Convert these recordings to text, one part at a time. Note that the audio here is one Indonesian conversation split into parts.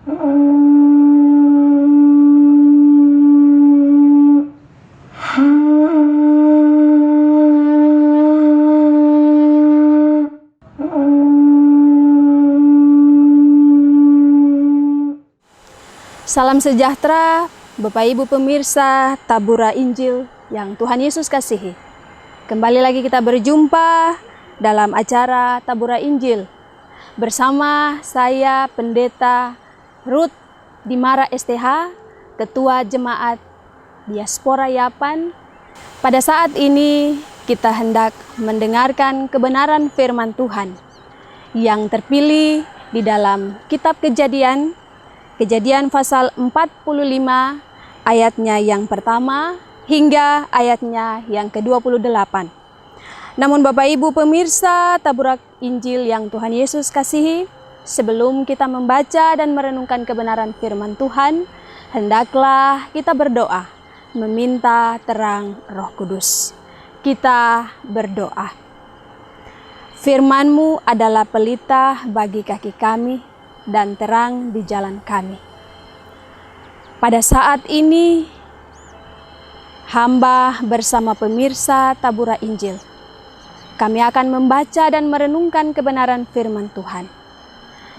Salam sejahtera, Bapak Ibu pemirsa Tabura Injil yang Tuhan Yesus kasihi. Kembali lagi kita berjumpa dalam acara Tabura Injil bersama saya Pendeta Ruth Dimara STH, Ketua Jemaat Diaspora Yapan. Pada saat ini kita hendak mendengarkan kebenaran firman Tuhan yang terpilih di dalam Kitab Kejadian pasal 45 ayatnya yang pertama hingga ayatnya yang ke-28. Namun Bapak Ibu pemirsa Tabura Injil yang Tuhan Yesus kasihi, sebelum kita membaca dan merenungkan kebenaran firman Tuhan, hendaklah kita berdoa, meminta terang Roh Kudus. Kita berdoa. Firman-Mu adalah pelita bagi kaki kami dan terang di jalan kami. Pada saat ini, hamba bersama pemirsa Tabura Injil, kami akan membaca dan merenungkan kebenaran firman Tuhan.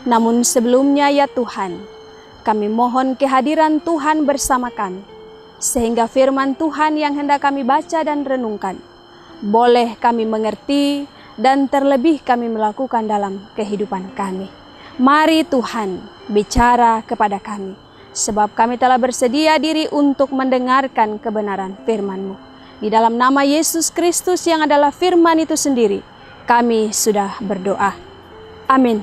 Namun sebelumnya ya Tuhan, kami mohon kehadiran Tuhan bersama kami, sehingga firman Tuhan yang hendak kami baca dan renungkan, boleh kami mengerti dan terlebih kami melakukan dalam kehidupan kami. Mari Tuhan bicara kepada kami, sebab kami telah bersedia diri untuk mendengarkan kebenaran firman-Mu. Di dalam nama Yesus Kristus yang adalah firman itu sendiri, kami sudah berdoa. Amin.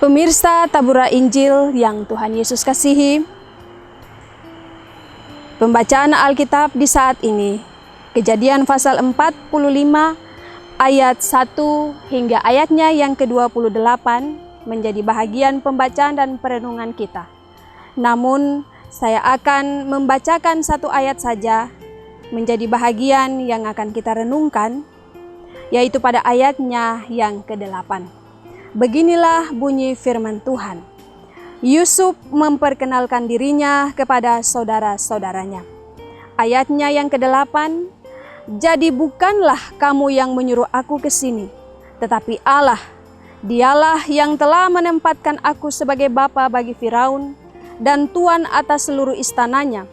Pemirsa Tabura Injil yang Tuhan Yesus kasihi, pembacaan Alkitab di saat ini, Kejadian pasal 45, ayat 1 hingga ayatnya yang ke-28 menjadi bahagian pembacaan dan perenungan kita. Namun, saya akan membacakan satu ayat saja menjadi bahagian yang akan kita renungkan, yaitu pada ayatnya yang ke-8. Beginilah bunyi firman Tuhan. Yusuf memperkenalkan dirinya kepada saudara-saudaranya. Ayatnya yang ke-8, jadi bukanlah kamu yang menyuruh aku ke sini, tetapi Allah. Dialah yang telah menempatkan aku sebagai bapa bagi Firaun dan tuan atas seluruh istananya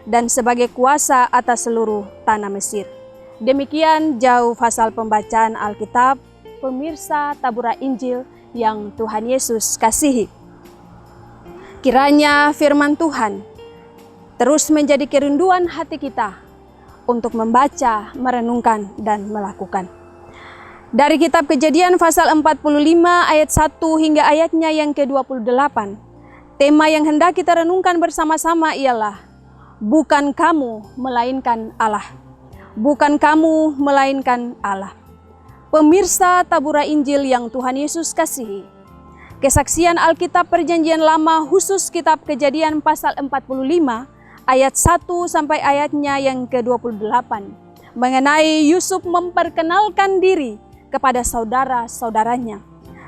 dan sebagai kuasa atas seluruh tanah Mesir. Demikian jauh pasal pembacaan Alkitab, pemirsa Tabura Injil yang Tuhan Yesus kasihi. Kiranya firman Tuhan terus menjadi kerinduan hati kita untuk membaca, merenungkan, dan melakukan. Dari kitab Kejadian pasal 45 ayat 1 hingga ayatnya yang ke-28, tema yang hendak kita renungkan bersama-sama ialah bukan kamu melainkan Allah. Bukan kamu melainkan Allah. Pemirsa Tabura Injil yang Tuhan Yesus kasihi, kesaksian Alkitab Perjanjian Lama khusus kitab Kejadian pasal 45 ayat 1 sampai ayatnya yang ke-28 mengenai Yusuf memperkenalkan diri kepada saudara-saudaranya,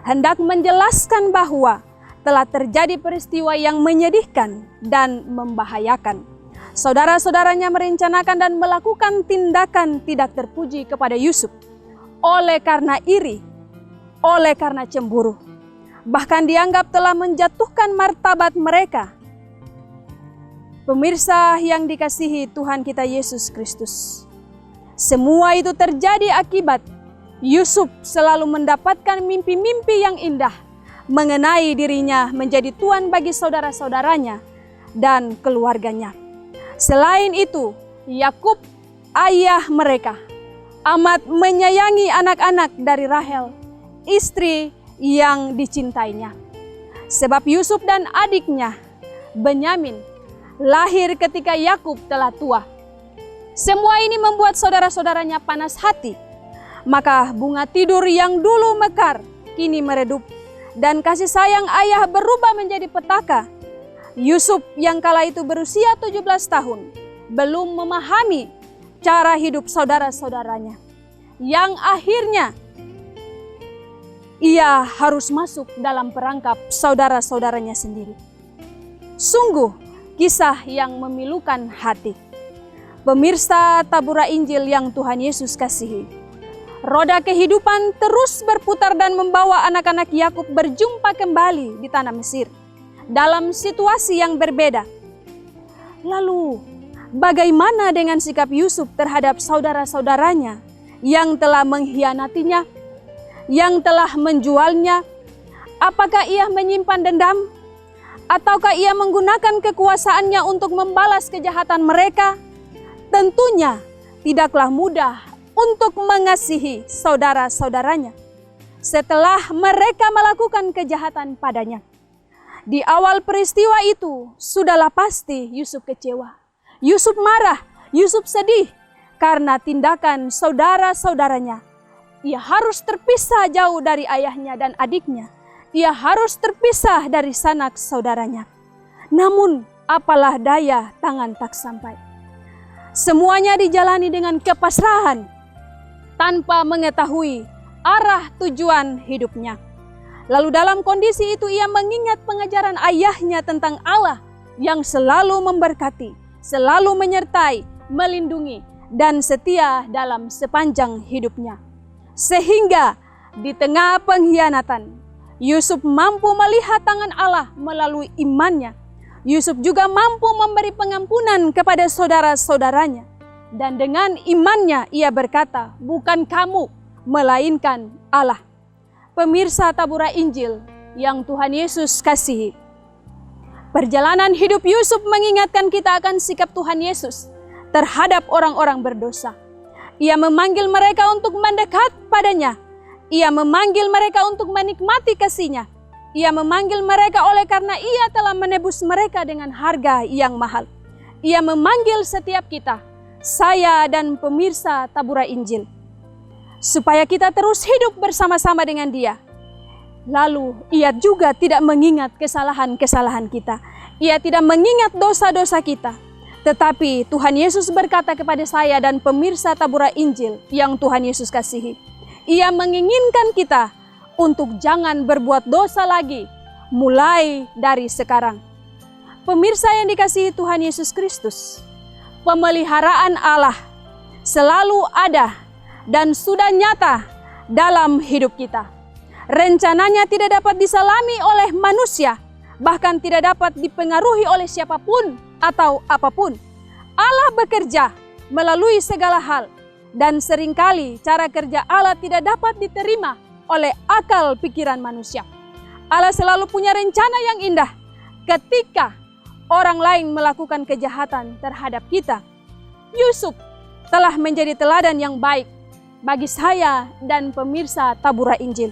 hendak menjelaskan bahwa telah terjadi peristiwa yang menyedihkan dan membahayakan. Saudara-saudaranya merencanakan dan melakukan tindakan tidak terpuji kepada Yusuf oleh karena iri, oleh karena cemburu, bahkan dianggap telah menjatuhkan martabat mereka. Pemirsa yang dikasihi Tuhan kita Yesus Kristus, semua itu terjadi akibat Yusuf selalu mendapatkan mimpi-mimpi yang indah mengenai dirinya menjadi tuan bagi saudara-saudaranya dan keluarganya. Selain itu, Yakub, ayah mereka, amat menyayangi anak-anak dari Rahel, istri yang dicintainya. Sebab Yusuf dan adiknya, Benyamin, lahir ketika Yakub telah tua. Semua ini membuat saudara-saudaranya panas hati. Maka bunga tidur yang dulu mekar kini meredup, dan kasih sayang ayah berubah menjadi petaka. Yusuf yang kala itu berusia 17 tahun belum memahami cara hidup saudara-saudaranya, yang akhirnya ia harus masuk dalam perangkap saudara-saudaranya sendiri. Sungguh kisah yang memilukan hati. Pemirsa Tabura Injil yang Tuhan Yesus kasihi, roda kehidupan terus berputar dan membawa anak-anak Yakub berjumpa kembali di tanah Mesir dalam situasi yang berbeda. Lalu, bagaimana dengan sikap Yusuf terhadap saudara-saudaranya yang telah mengkhianatinya, yang telah menjualnya? Apakah ia menyimpan dendam? Ataukah ia menggunakan kekuasaannya untuk membalas kejahatan mereka? Tentunya tidaklah mudah untuk mengasihi saudara-saudaranya setelah mereka melakukan kejahatan padanya. Di awal peristiwa itu, sudahlah pasti Yusuf kecewa. Yusuf marah, Yusuf sedih karena tindakan saudara-saudaranya. Ia harus terpisah jauh dari ayahnya dan adiknya. Ia harus terpisah dari sanak saudaranya. Namun, apalah daya, tangan tak sampai. Semuanya dijalani dengan kepasrahan, tanpa mengetahui arah tujuan hidupnya. Lalu dalam kondisi itu ia mengingat pengajaran ayahnya tentang Allah yang selalu memberkati, selalu menyertai, melindungi, dan setia dalam sepanjang hidupnya. Sehingga di tengah pengkhianatan, Yusuf mampu melihat tangan Allah melalui imannya. Yusuf juga mampu memberi pengampunan kepada saudara-saudaranya. Dan dengan imannya ia berkata, bukan kamu, melainkan Allah. Pemirsa Tabura Injil yang Tuhan Yesus kasihi, perjalanan hidup Yusuf mengingatkan kita akan sikap Tuhan Yesus terhadap orang-orang berdosa. Ia memanggil mereka untuk mendekat padanya. Ia memanggil mereka untuk menikmati kasih-Nya. Ia memanggil mereka oleh karena ia telah menebus mereka dengan harga yang mahal. Ia memanggil setiap kita, saya dan pemirsa Tabura Injil, supaya kita terus hidup bersama-sama dengan Dia. Lalu ia juga tidak mengingat kesalahan-kesalahan kita. Ia tidak mengingat dosa-dosa kita. Tetapi Tuhan Yesus berkata kepada saya dan pemirsa Tabura Injil yang Tuhan Yesus kasihi, Ia menginginkan kita untuk jangan berbuat dosa lagi, mulai dari sekarang. Pemirsa yang dikasihi Tuhan Yesus Kristus, pemeliharaan Allah selalu ada dan sudah nyata dalam hidup kita. Rencananya tidak dapat disalami oleh manusia, bahkan tidak dapat dipengaruhi oleh siapapun atau apapun. Allah bekerja melalui segala hal, dan seringkali cara kerja Allah tidak dapat diterima oleh akal pikiran manusia. Allah selalu punya rencana yang indah ketika orang lain melakukan kejahatan terhadap kita. Yusuf telah menjadi teladan yang baik bagi saya dan pemirsa Tabura Injil.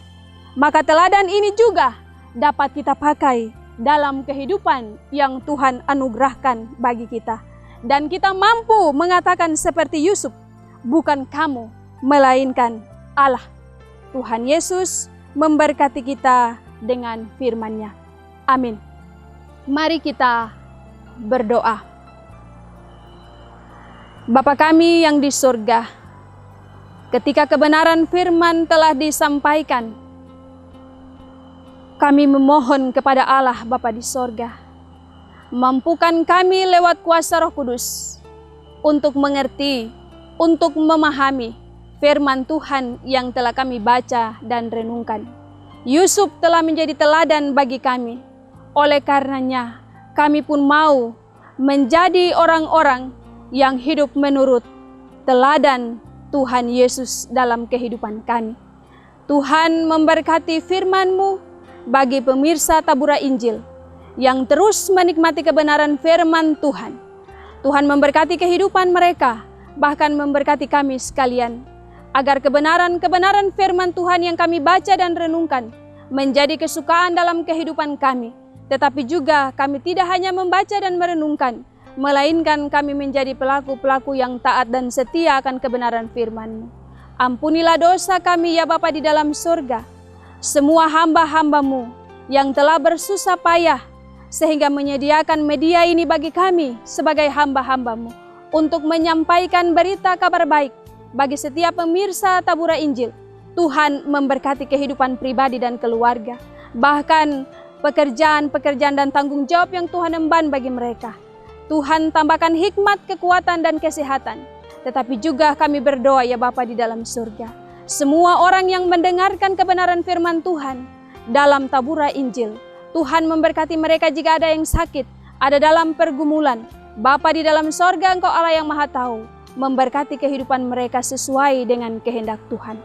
Maka teladan ini juga dapat kita pakai dalam kehidupan yang Tuhan anugerahkan bagi kita. Dan kita mampu mengatakan seperti Yusuf, bukan kamu, melainkan Allah. Tuhan Yesus memberkati kita dengan firman-Nya. Amin. Mari kita berdoa. Bapa kami yang di surga, ketika kebenaran firman telah disampaikan, kami memohon kepada Allah Bapa di surga, mampukan kami lewat kuasa Roh Kudus untuk mengerti, untuk memahami firman Tuhan yang telah kami baca dan renungkan. Yusuf telah menjadi teladan bagi kami. Oleh karenanya, kami pun mau menjadi orang-orang yang hidup menurut teladan Tuhan Yesus dalam kehidupan kami. Tuhan memberkati firman-Mu bagi pemirsa Tabura Injil yang terus menikmati kebenaran firman Tuhan. Tuhan memberkati kehidupan mereka, bahkan memberkati kami sekalian, agar kebenaran-kebenaran firman Tuhan yang kami baca dan renungkan menjadi kesukaan dalam kehidupan kami. Tetapi juga kami tidak hanya membaca dan merenungkan, melainkan kami menjadi pelaku-pelaku yang taat dan setia akan kebenaran firman-Mu. Ampunilah dosa kami ya Bapa di dalam surga, semua hamba-hamba-Mu yang telah bersusah payah sehingga menyediakan media ini bagi kami sebagai hamba-hamba-Mu untuk menyampaikan berita kabar baik bagi setiap pemirsa Tabura Injil Tuhan memberkati kehidupan pribadi dan keluarga, bahkan pekerjaan-pekerjaan dan tanggung jawab yang Tuhan emban bagi mereka. Tuhan tambahkan hikmat, kekuatan, dan kesehatan. Tetapi juga kami berdoa ya Bapa di dalam surga, semua orang yang mendengarkan kebenaran firman Tuhan dalam Tabura Injil, Tuhan memberkati mereka jika ada yang sakit, ada dalam pergumulan. Bapa di dalam sorga, Engkau Allah yang Maha Tahu, memberkati kehidupan mereka sesuai dengan kehendak Tuhan.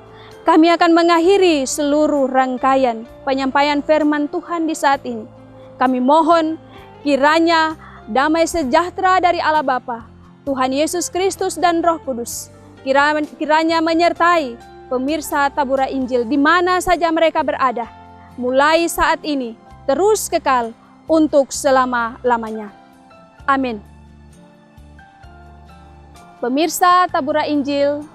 Kami akan mengakhiri seluruh rangkaian penyampaian firman Tuhan di saat ini. Kami mohon kiranya damai sejahtera dari Allah Bapa, Tuhan Yesus Kristus dan Roh Kudus kiranya menyertai pemirsa Tabura Injil di mana saja mereka berada, mulai saat ini terus kekal untuk selama-lamanya. Amin. Pemirsa Tabura Injil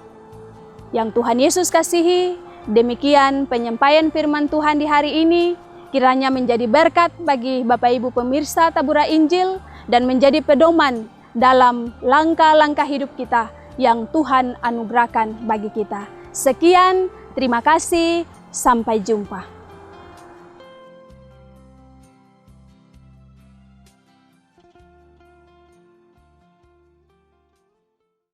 yang Tuhan Yesus kasihi, demikian penyampaian firman Tuhan di hari ini, kiranya menjadi berkat bagi Bapak Ibu pemirsa Tabura Injil dan menjadi pedoman dalam langkah-langkah hidup kita yang Tuhan anugerahkan bagi kita. Sekian, terima kasih, sampai jumpa.